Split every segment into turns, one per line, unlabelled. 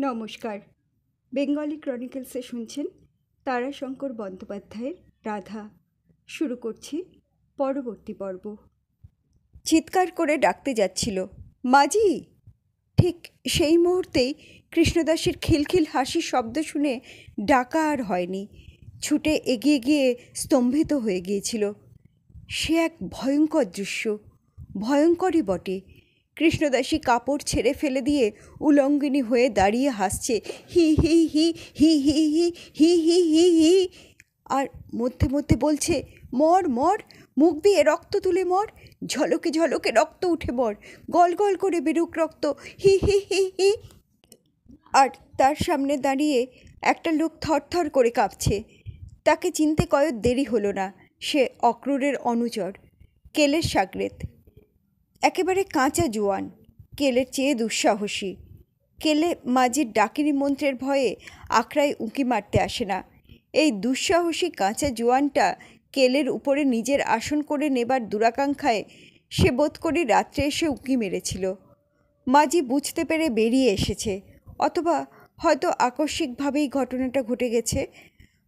নমস্কার। বেঙ্গলি ক্রনিকলসে শুনছেন তারাশঙ্কর বন্দ্যোপাধ্যায়ের রাধা। শুরু করছি পরবর্তী পর্ব। চিৎকার করে ডাকতে যাচ্ছিল, মাজি। ঠিক সেই মুহূর্তেই কৃষ্ণদাসের খিলখিল হাসির শব্দ শুনে ডাকা আর হয়নি। ছুটে এগিয়ে গিয়ে স্তম্ভিত হয়ে গিয়েছিল। সে এক ভয়ঙ্কর দৃশ্য, ভয়ঙ্করই বটে। কৃষ্ণদাসী কাপড় ছেড়ে ফেলে দিয়ে উলঙ্গিনী হয়ে দাঁড়িয়ে হাসছে, হি হি হি হি হি হি হি হি হি হি, আর মধ্যে মধ্যে বলছে, মর মর, মুখ দিয়ে রক্ত তুলে মর, ঝলকে ঝলকে রক্ত উঠে মর, গল গল করে বেরুক রক্ত, হি হি হি হি। আর তার সামনে দাঁড়িয়ে একটা লোক থরথর করে কাঁপছে। তাকে চিনতে কয়েক দেরি হলো না। সে অক্রূরের অনুচর, কেলের সাগরেদ। একেবারে কাঁচা জোয়ান, কেলের চেয়ে দুঃসাহসী। কেলে মাঝির ডাকিনী মন্ত্রের ভয়ে আখড়ায় উঁকি মারতে আসে না। এই দুঃসাহসী কাঁচা জোয়ানটা কেলের উপরে নিজের আসন করে নেবার দুরাকাঙ্ক্ষায় সে বোধ করি রাত্রে এসে উঁকি মেরেছিল। মাঝি বুঝতে পেরে বেরিয়ে এসেছে, অথবা হয়তো আকস্মিকভাবেই ঘটনাটা ঘটে গেছে।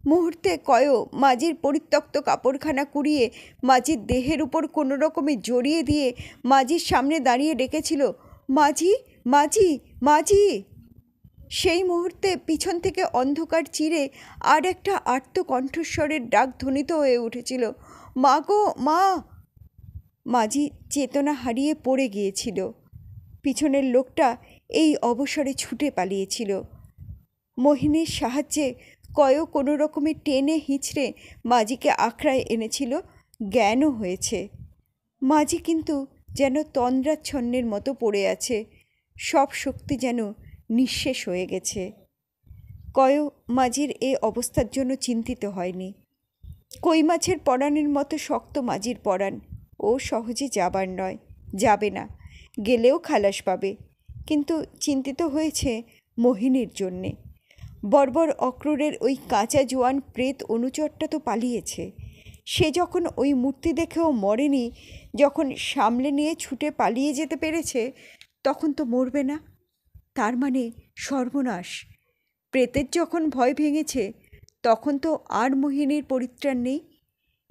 মুহূর্তে কয়ও মাঝির পরিত্যক্ত কাপড়খানা কুড়িয়ে মাঝির দেহের উপর কোনো রকমে জড়িয়ে দিয়ে মাঝির সামনে দাঁড়িয়ে ডেকেছিল, মাঝি মাঝি মাঝি। সেই মুহূর্তে পিছন থেকে অন্ধকার চিরে আর একটা আর্ত কণ্ঠস্বরের ডাক ধ্বনিত হয়ে উঠেছিল, মা গো মা। মাঝি চেতনা হারিয়ে পড়ে গিয়েছিল। পিছনের লোকটা এই অবসরে ছুটে পালিয়েছিল। মোহিনীর সাহায্যে কয়ও কোনো রকমে টেনে হিঁচড়ে মাঝিকে আখড়ায় এনেছিল, জ্ঞানও হয়েছে। মাঝি কিন্তু যেন তন্দ্রাচ্ছন্নের মতো পড়ে আছে, সব শক্তি যেন নিঃশেষ হয়ে গেছে। কয়ও মাঝির এ অবস্থার জন্য চিন্তিত হয়নি। কই মাছের পরাণের মতো শক্ত মাঝির পরাণ, ও সহজে যাবার নয়, যাবে না, গেলেও খালাস পাবে। কিন্তু চিন্তিত হয়েছে মোহিনীর জন্যে। বর্বর অক্রূরের ওই কাঁচা জোয়ান প্রেত অনুচরটা তো পালিয়েছে। সে যখন ওই মূর্তি দেখেও মরেনি, যখন সামলে নিয়ে ছুটে পালিয়ে যেতে পেরেছে, তখন তো মরবে না। তার মানে সর্বনাশ। প্রেতের যখন ভয় ভেঙেছে, তখন তো আর মোহিনীর পরিত্রাণ নেই।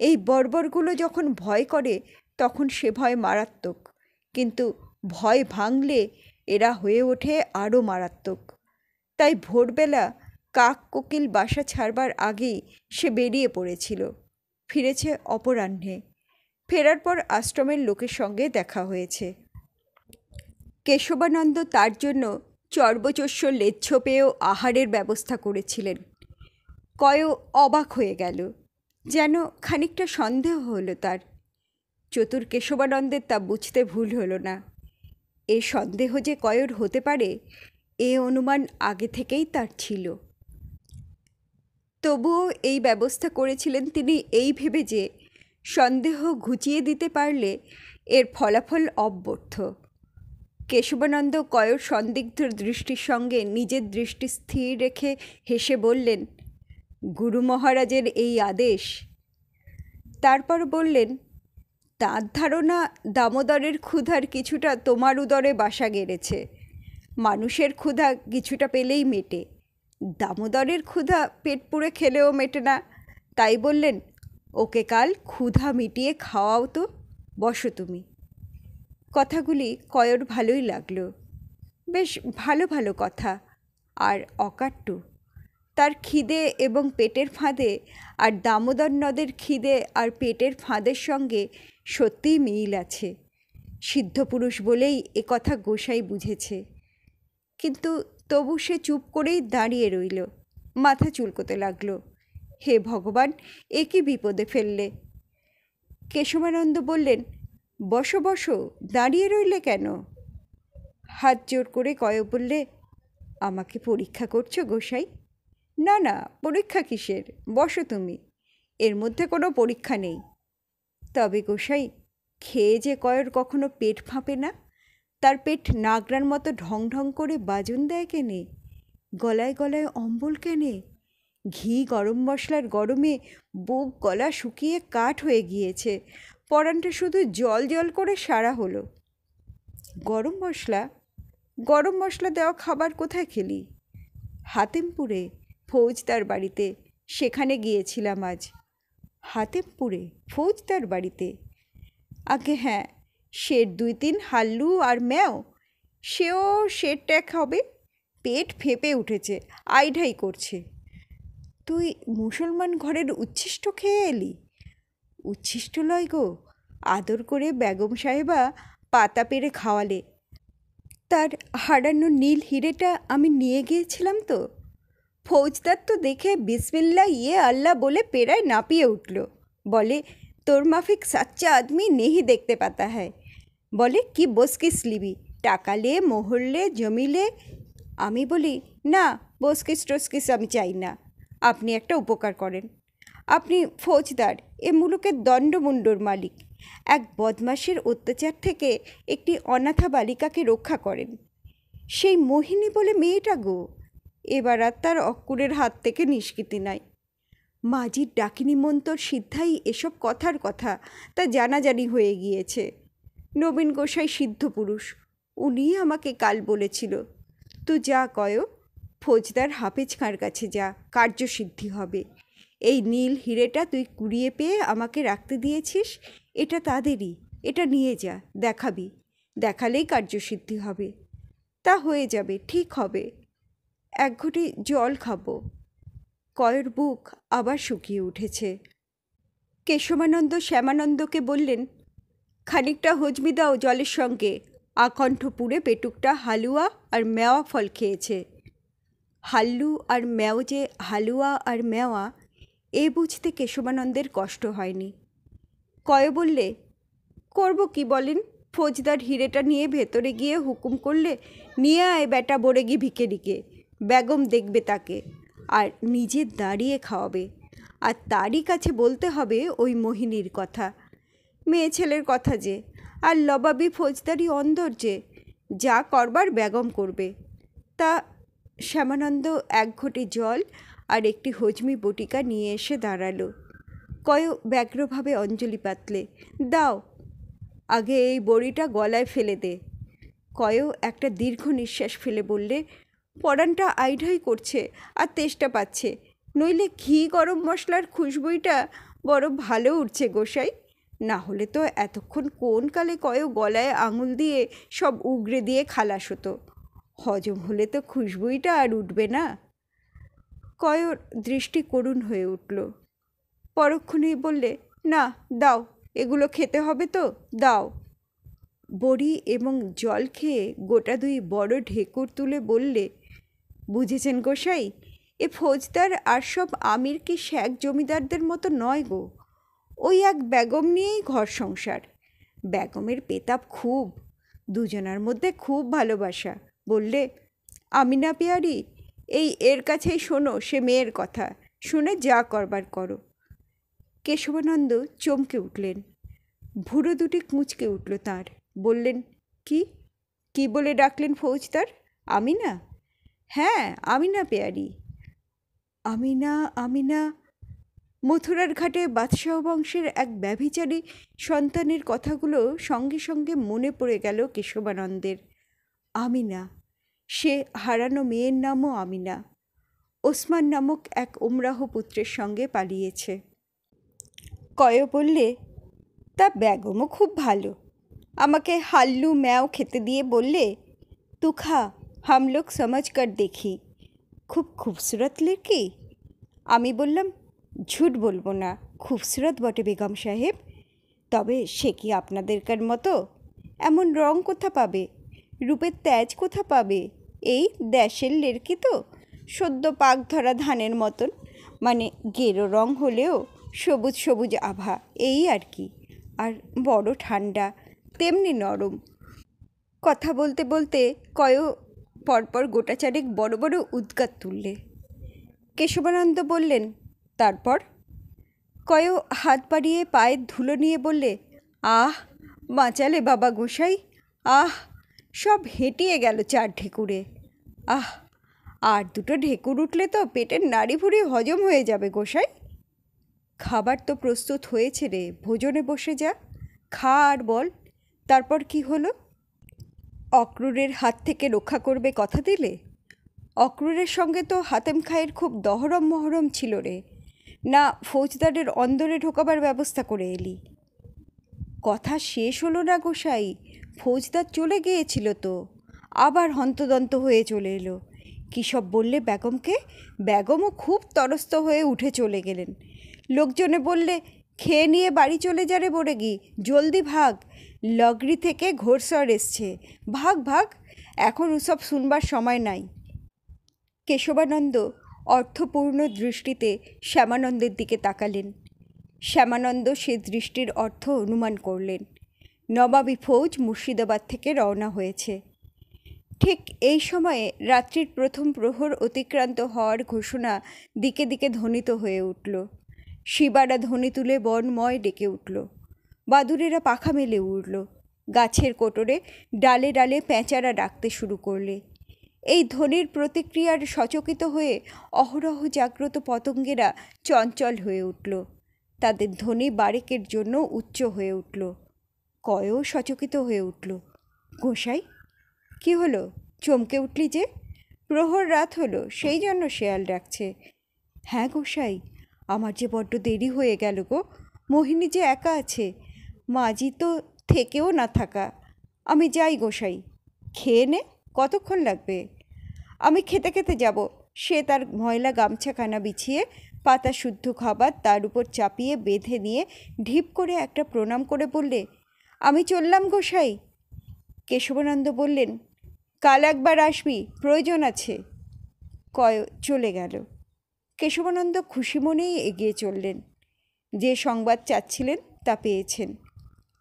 এই বর্বরগুলো যখন ভয় করে, তখন সে ভয় মারাত্মক, কিন্তু ভয় ভাঙলে এরা হয়ে ওঠে আরও মারাত্মক। তাই ভোরবেলা কাক কোকিল বাসা ছাড়বার আগেই সে বেরিয়ে পড়েছিল। ফিরেছে অপরাহ্নে। ফেরার পর আশ্রমের লোকের সঙ্গে দেখা হয়েছে। কেশবানন্দ তার জন্য চর্বচস্য লেচ্ছ পেয়েও আহারের ব্যবস্থা করেছিলেন। কয়ও অবাক হয়ে গেল, যেন খানিকটা সন্দেহ হলো তার। চতুর কেশবানন্দের তা বুঝতে ভুল হলো না। এ সন্দেহ যে কয়র হতে পারে, এ অনুমান আগে থেকেই তার ছিল। তবুও এই ব্যবস্থা করেছিলেন তিনি এই ভেবে যে সন্দেহ ঘুচিয়ে দিতে পারলে এর ফলাফল অব্যর্থ। কেশবানন্দ কয়র সন্দিগ্ধ দৃষ্টির সঙ্গে নিজের দৃষ্টি স্থির রেখে হেসে বললেন, গুরু মহারাজের এই আদেশ। তারপর বললেন, তাঁর ধারণা দামোদরের ক্ষুধার কিছুটা তোমার উদরে বাসা গেড়েছে। মানুষের ক্ষুধা কিছুটা পেলেই মেটে, দামোদরের ক্ষুধা পেট পুড়ে খেলেও মেটে না। তাই বললেন, ওকে কাল ক্ষুধা মিটিয়ে খাওয়াও তো, বসো তুমি। কথাগুলি কয়র ভালোই লাগলো। বেশ ভালো ভালো কথা, আর অকাট্য। তার খিদে এবং পেটের ফাঁদে আর দামোদর নদের খিদে আর পেটের ফাঁদের সঙ্গে সত্যিই মিল আছে। সিদ্ধপুরুষ বলেই এ কথা গোসাই বুঝেছে। কিন্তু তবু সে চুপ করেই দাঁড়িয়ে রইল, মাথা চুলকোতে লাগলো। হে ভগবান, এ কি বিপদে ফেললে। কেশবানন্দ বললেন, বসো বসো, দাঁড়িয়ে রইলে কেন? হাত জোর করে কয়ক বললে, আমাকে পরীক্ষা করছো গোসাই? না না, পরীক্ষা কিসের, বসো তুমি, এর মধ্যে কোনো পরীক্ষা নেই। তবে গোসাই, খেয়ে যে কয়র কখনো পেট ফাঁপে না? তার পেট নাগরার মতো ঢং ঢং করে বাজন দেয় কেনে? গলায় গলায় অম্বল কেনে? ঘি গরম মশলার গরমে বুক গলা শুকিয়ে কাঠ হয়ে গিয়েছে, পরানটা শুধু জল জল করে সারা হলো। গরম মশলা? গরম মশলা দেওয়া খাবার কোথায় খেলি? হাতেমপুরে ফৌজদার বাড়িতে, সেখানে গিয়েছিলাম আজ। হাতেমপুরে ফৌজদার বাড়িতে? আগে হ্যাঁ, সের 2-3 হাল্লু আর ম্যাও, সেও সের ট্যাক হবে। পেট ফেঁপে উঠেছে, আইঢাই করছে। তুই মুসলমান ঘরের উচ্ছিষ্ট খেয়ে এলি? উচ্ছিষ্ট লয় গো, আদর করে বেগম সাহেবা পাতা পেরে খাওয়ালে। তার হারানো নীল হিরেটা আমি নিয়ে গিয়েছিলাম তো। ফৌজদার তো দেখে বিসমিল্লা ইয়ে আল্লাহ বলে পেরায় নাপিয়ে উঠল। বলে, তোর মাফিক সাচ্চা আদমি নেহি দেখতে পাতা হ্যায়। বলে, কি বসকিস লিবি, টাকা লে, মোহর লে, জমি লে। আমি বলি, না, বসকিস টসকিস আমি চাই না। আপনি একটা উপকার করেন। আপনি ফৌজদার, এ মুলুকের দণ্ডমুণ্ডর মালিক। এক বদমাশের অত্যাচার থেকে একটি অনাথা বালিকাকে রক্ষা করেন। সেই মোহিনী বলে মেয়েটা গো, এবার আর তার অক্কুরের হাত থেকে নিষ্কৃতি নাই। মাঝির ডাকিনী মন্তর সিদ্ধাই এসব কথার কথা, তা জানাজানি হয়ে গিয়েছে। নবীন গোসাই সিদ্ধ পুরুষ, উনি আমাকে কাল বলেছিল, তুই যা কয়, ফৌজদার হাফেজ খাঁর কাছে যা, কার্যসিদ্ধি হবে। এই নীল হিরেটা তুই কুড়িয়ে পেয়ে আমাকে রাখতে দিয়েছিস, এটা তাদেরই, এটা নিয়ে যা, দেখাবি, দেখালেই কার্যসিদ্ধি হবে। তা হয়ে যাবে, ঠিক হবে। এক ঘটি জল খাবো। কয়ের বুক আবার শুকিয়ে উঠেছে। কেশবানন্দ শ্যামানন্দকে বললেন, খানিকটা হজমি দাও জলের সঙ্গে। আকণ্ঠ পুড়ে পেটুকটা হালুয়া আর মেওয়া ফল খেয়েছে। হাল্লু আর ম্যাও যে হালুয়া আর মেওয়া, এ বুঝতে কেশবানন্দের কষ্ট হয়নি। কয়ে বললে, করব কি বলেন, ফৌজদার হিরেটা নিয়ে ভেতরে গিয়ে হুকুম করলে, নিয়ে আয় বেটা বরেগি ভিকেরিকে, বেগম দেখবে তাকে, আর নিজে দাঁড়িয়ে খাওয়াবে। আর তারই কাছে বলতে হবে ওই মোহিনীর কথা, মেয়ে ছেলের কথা যে, আর লবাবি ফৌজদারি অন্দর যে, যা করবার বেগম করবে। তা শ্যামানন্দ এক ঘটি জল আর একটি হজমি বটিকা নিয়ে এসে দাঁড়ালো। কয় ব্যগ্রভাবে অঞ্জলি পাতলে, দাও, আগে এই বড়িটা গলায় ফেলে দে। কয়েও একটা দীর্ঘ নিঃশ্বাস ফেলে বললে, পরানটা আইঢাই করছে আর তেষ্টা পাচ্ছে, নইলে ঘি গরম মশলার খুশবুইটা বড় ভালো উঠছে গোসাই। না হলে তো এতক্ষণ কোন কালে কয়েও গলায় আঙুল দিয়ে সব উগরে দিয়ে খালাস হতো। হজম হলে তো খুশবুইটা আর উঠবে না। কয়র দৃষ্টি করুণ হয়ে উঠল। পরক্ষণেই বললে, না দাও, এগুলো খেতে হবে তো, দাও। বড়ি এবং জল খেয়ে গোটা 2 বড় ঢেকুর তুলে বললে, বুঝেছেন গোসাই, এ ফৌজদার আর সব আমির কি শেখ জমিদারদের মতো নয় গো। ওই এক বেগম নিয়েই ঘর সংসার। বেগমের পেতাব খুব, দুজনার মধ্যে খুব ভালোবাসা। বললে, আমিনা পেয়ারি, এই এর কাছেই শোনো সে মেয়ের কথা, শুনে যা করবার করো। কেশবানন্দ চমকে উঠলেন, ভুরো দুটি কুঁচকে উঠল তাঁর। বললেন, কি কি বলে ডাকলেন ফৌজদার? আমিনা? হ্যাঁ, আমিনা পেয়ারি। আমিনা, আমিনা। মথুরার ঘাটে বাদশাহ বংশের এক ব্যভিচারী সন্তানের কথাগুলো সঙ্গে সঙ্গে মনে পড়ে গেল কেশবানন্দের। আমিনা, সে হারানো মেয়ের নামও আমিনা। ওসমান নামক এক ওমরাহ পুত্রের সঙ্গে পালিয়েছে। কয় বললে, তা বেগমও খুব ভালো। আমাকে হাল্লু ম্যাও খেতে দিয়ে বললে, তু খা, হাম লোগ সমঝ কর দেখি, খুব খুবসুরত লড়কি। আমি বললাম, ঝুট বলবো না, খুবসুরত বটে বেগম সাহেব, তবে সে কি আপনাদেরকার মতো? এমন রং কোথা পাবে, রূপের তেজ কোথা পাবে? এই দেশের লেরকি তো, সদ্য পাক ধরা ধানের মতন, মানে গেরো রং হলেও সবুজ সবুজ আভা, এই আর কি। আর বড় ঠান্ডা, তেমনি নরম। কথা বলতে বলতে কয়ও পরপর গোটা 4 বড় বড় উদ্গার তুললে। কেশবানন্দ বললেন, তারপর? কয়ও হাত বাড়িয়ে পায়ের ধুলো নিয়ে বললে, আহ, বাঁচালে বাবা গোসাই, আহ, সব হেঁটিয়ে গেল 4 ঢেকুরে। আহ, আর 2টো ঢেকুর উঠলে তো পেটের নাড়ি ভুড়ি হজম হয়ে যাবে গোসাই। খাবার তো প্রস্তুত হয়েছে রে, ভোজনে বসে যা, খা আর বল, তারপর কি হলো? অক্রূরের হাত থেকে রক্ষা করবে কথা দিলে? অক্রূরের সঙ্গে তো হাতেম খাঁয়ের খুব দহরম মহরম ছিল রে, না ফৌজদারের অন্দরে ঢোকাবার ব্যবস্থা করে এলি? কথা শেষ হলো না গোসাই, ফৌজদার চলে গিয়েছিল তো, আবার হন্তদন্ত হয়ে চলে এলো। কী সব বললে বেগমকে? বেগমও খুব তরস্ত হয়ে উঠে চলে গেলেন। লোকজনে বললে, খেয়ে নিয়ে বাড়ি চলে যা রে বরেগি, জলদি ভাগ, লগরি থেকে ঘোড়সর এসছে, ভাগ ভাগ, এখন ওসব শুনবার সময় নাই। কেশবানন্দ অর্থপূর্ণ দৃষ্টিতে শ্যামানন্দের দিকে তাকালেন। শ্যামানন্দ সে দৃষ্টির অর্থ অনুমান করলেন। নবাবী ফৌজ মুর্শিদাবাদ থেকে রওনা হয়েছে। ঠিক এই সময়ে রাত্রির প্রথম প্রহর অতিক্রান্ত হওয়ার ঘোষণা দিকে দিকে ধ্বনিত হয়ে উঠল। শিবারা ধ্বনি তুলে বনময় ডেকে উঠল। বাদুড়েরা পাখা মেলে উড়ল। গাছের কোটরে ডালে ডালে পেঁচারা ডাকতে শুরু করলে। এই ধ্বনির প্রতিক্রিয়ার সচকিত হয়ে অহরহ জাগ্রত পতঙ্গেরা চঞ্চল হয়ে উঠল। তাদের ধ্বনি বারেকের জন্য উচ্চ হয়ে উঠল। কয়ও সচকিত হয়ে উঠল। গোসাই, কি হলো? চমকে উঠলি যে? প্রহর রাত হলো, সেই জন্য শেয়াল ডাকছে। হ্যাঁ গোসাই, আমার যে বড্ড দেরি হয়ে গেল গো। মোহিনী যে একা আছে, মাঝি তো থেকেও না থাকা। আমি যাই গোসাই। খেয়ে নে, কতক্ষণ লাগবে? আমি খেতে খেতে যাব। সে তার ময়লা গামছাখানা বিছিয়ে পাতা শুদ্ধ খাবার তার উপর চাপিয়ে বেঁধে নিয়ে ঢিপ করে একটা প্রণাম করে বললে, আমি চললাম গোসাই। কেশবানন্দ বললেন, কাল একবার আসবি, প্রয়োজন আছে। কয় চলে গেল। কেশবানন্দ খুশি মনেই এগিয়ে চললেন। যে সংবাদ চাচ্ছিলেন তা পেয়েছেন।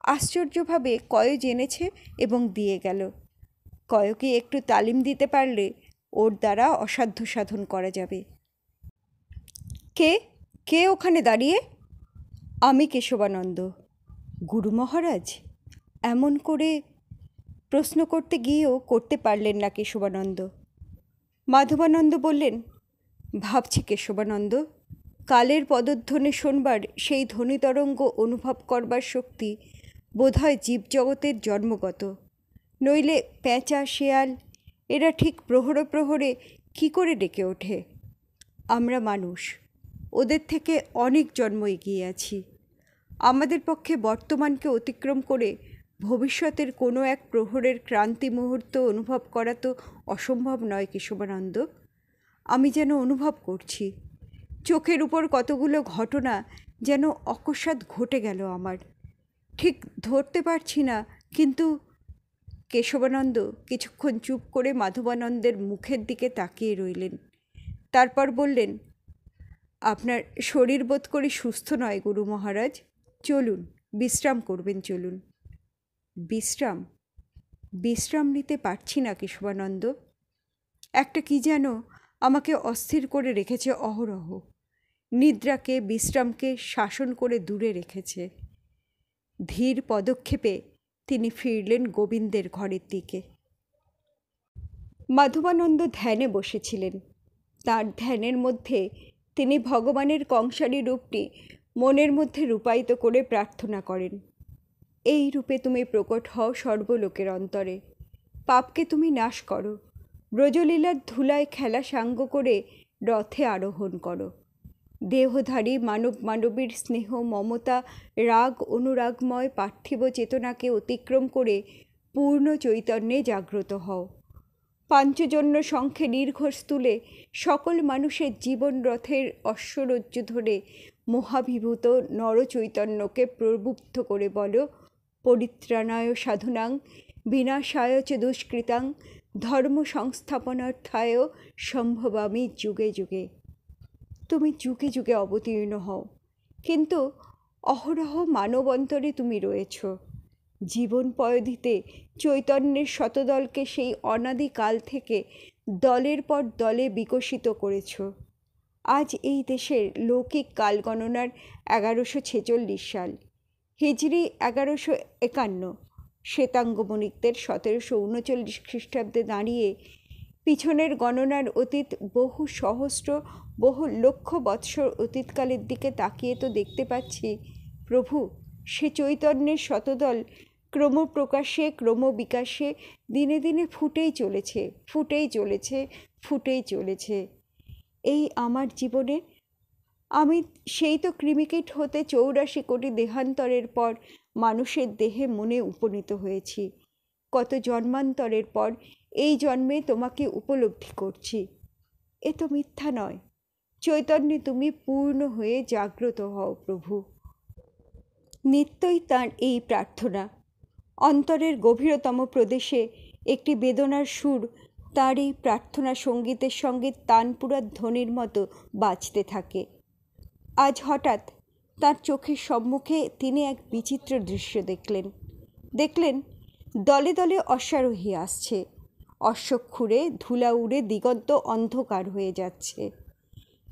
আশ্চর্যভাবে কয় জেনেছে এবং দিয়ে গেল। কয়কে একটু তালিম দিতে পারলে ওর দ্বারা অসাধ্য সাধন করা যাবে। কে কে ওখানে দাঁড়িয়ে? আমি কেশবানন্দ। গুরু মহারাজ? এমন করে প্রশ্ন করতে গিয়েও করতে পারলেন না কেশবানন্দ। মাধবানন্দ বললেন, ভাবছি কেশবানন্দ, কালের পদধ্বনি শোনবার, সেই ধ্বনিতরঙ্গ অনুভব করবার শক্তি বোধহয় জীবজগতের জন্মগত। নইলে পেঁচা, শেয়াল এরা ঠিক প্রহরে প্রহরে কী করে ডেকে ওঠে? আমরা মানুষ, ওদের থেকে অনেক জন্ম এগিয়ে আছি। আমাদের পক্ষে বর্তমানকে অতিক্রম করে ভবিষ্যতের কোনো এক প্রহরের ক্রান্তি মুহূর্ত অনুভব করা তো অসম্ভব নয় কেশবানন্দ। আমি যেন অনুভব করছি, চোখের উপর কতগুলো ঘটনা যেন অকস্মাৎ ঘটে গেল আমার। ঠিক ধরতে পারছি না, কিন্তু... কেশবানন্দ কিছুক্ষণ চুপ করে মাধবানন্দের মুখের দিকে তাকিয়ে রইলেন। তারপর বললেন, আপনার শরীর বোধ করি সুস্থ নয় গুরু মহারাজ, চলুন বিশ্রাম করবেন, চলুন। বিশ্রাম? বিশ্রাম নিতে পারছি না কেশবানন্দ। একটা কি যেন আমাকে অস্থির করে রেখেছে অহরহ। নিদ্রাকে, বিশ্রামকে শাসন করে দূরে রেখেছে। ধীর পদক্ষেপে তিনি ফিরলেন গোবিন্দের ঘরের দিকে। মাধবানন্দ ধ্যানে বসেছিলেন। তার ধ্যানের মধ্যে তিনি ভগবানের কংসারী রূপটি মনের মধ্যে রূপায়িত করে প্রার্থনা করেন, এই রূপে তুমি প্রকট হও সর্বলোকের অন্তরে, পাপকে তুমি নাশ করো, ব্রজলীলার ধুলায় খেলা সাঙ্গ করে রথে আরোহণ করো, দেহধারী মানব মানবীর স্নেহ মমতা রাগ অনুরাগময় পার্থিব চেতনাকে অতিক্রম করে পূর্ণ চৈতন্যে জাগ্রত হও। পাঞ্চজন্য শঙ্খে নির্ঘোষ তুলে সকল মানুষের জীবন রথের অশ্বরজ্জু ধরে মহাভিভূত নরচৈতন্যকে প্রবুদ্ধ করে বলো, পরিত্রাণায় সাধুনাং বিনাশায় চ দুষ্কৃতাং ধর্ম সংস্থাপনার্থায় সম্ভবামি যুগে যুগে। তুমি যুগে যুগে অবতীর্ণ হও, কিন্তু অহরহ মানব অন্তরে তুমি রয়েছ। জীবন পয়দিতে চৈতন্যের শতদলকে সেই অনাদিকাল থেকে দলের পর দলে বিকশিত করেছ। আজ এই দেশের লৌকিক কাল গণনার 1146 সাল, হিজরি 1151, শ্বেতাঙ্গ বণিকদের 1739 খ্রিস্টাব্দে দাঁড়িয়ে পিছনের গণনার অতীত বহু সহস্র বহু লক্ষ বৎসর অতীতকালের দিকে তাকিয়ে তো দেখতে পাচ্ছি, প্রভু, সে চৈতন্যের শতদল ক্রমপ্রকাশে ক্রমবিকাশে দিনে দিনে ফুটেই চলেছে। এই আমার জীবনে আমি সেই তো কৃমিকীট হতে 84 কোটি দেহান্তরের পর মানুষের দেহে মনে উপনীত হয়েছি। কত জন্মান্তরের পর এই জন্মে তোমাকে উপলব্ধি করছি। এ তো মিথ্যা নয়। চৈতন্যে তুমি পূর্ণ হয়ে জাগ্রত হও প্রভু। নিত্যই তাঁর এই প্রার্থনা। অন্তরের গভীরতম প্রদেশে একটি বেদনার সুর তার এই প্রার্থনা সঙ্গীতের সঙ্গে তানপুরা ধ্বনির মতো বাজতে থাকে। আজ হঠাৎ তার চোখের সম্মুখে তিনি এক বিচিত্র দৃশ্য দেখলেন দলে দলে অশ্বারোহী আসছে। অশ্বক্ষুরে ধুলা উড়ে দিগন্ত অন্ধকার হয়ে যাচ্ছে।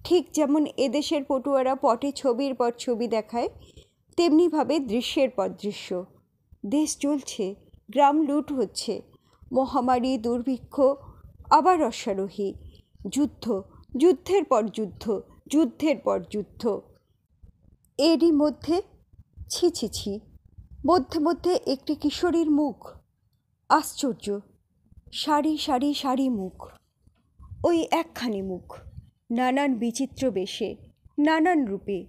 ঠিক যেমন এদেশের পটুয়ারা পটে ছবির পর ছবি দেখায়, তেমনিভাবে দৃশ্যের পর দৃশ্য। দেশ জ্বলছে, গ্রাম লুট হচ্ছে, মহামারী, দুর্ভিক্ষ, আবার অশ্বারোহী, যুদ্ধের পর যুদ্ধ। এরই মধ্যে ছি, মধ্যে একটি কিশোরীর মুখ। আশ্চর্য! সারি মুখ। ওই একখানি মুখ, নানান বিচিত্র বেশে, নানান রূপে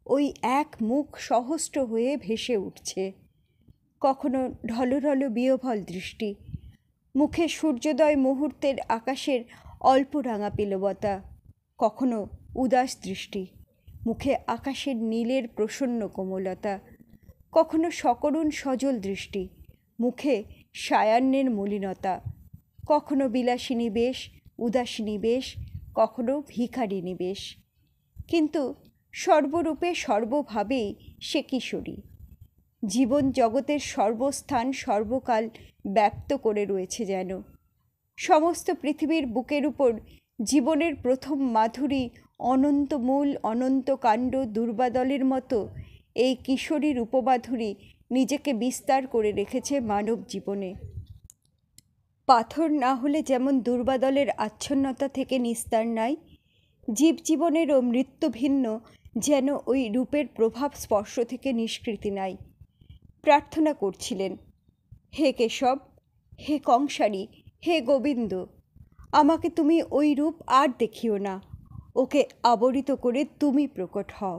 ওই এক মুখ সহস্র হয়ে ভেসে উঠছে। কখনো ঢলঢল বিহ্বল দৃষ্টি, মুখে সূর্যোদয় মুহূর্তের আকাশের অল্প রাঙা পেলবতা। কখনো উদাস দৃষ্টি, মুখে আকাশের নীলের প্রসন্ন কোমলতা। কখনো সকরুণ সজল দৃষ্টি, মুখে সায়াহ্নের মলিনতা। কখনো বিলাসিনী বেশ, উদাসিনী বেশ, কখনো ভিখারিণী বেশ। কিন্তু সর্বরূপে সর্বভাবেই সে কিশোরী। জীবন জগতের সর্বস্থান সর্বকাল ব্যপ্ত করে রয়েছে যেন। সমস্ত পৃথিবীর বুকের উপর জীবনের প্রথম মাধুরী অনন্ত মূল, অনন্ত কাণ্ড দুর্বাদলের মতো এই কিশোরীর উপমাধুরী নিজেকে বিস্তার করে রেখেছে মানব জীবনে। পাথর না হলে যেমন দুর্বাদলের আচ্ছন্নতা থেকে নিস্তার নাই, জীবনেরও মৃত্যুভিন্ন যেন ওই রূপের প্রভাব স্পর্শ থেকে নিষ্কৃতি নাই। প্রার্থনা করছিলেন, হে কেশব, হে কংসারী, হে গোবিন্দ, আমাকে তুমি ওই রূপ আর দেখিও না, ওকে আবরিত করে তুমি প্রকট হও।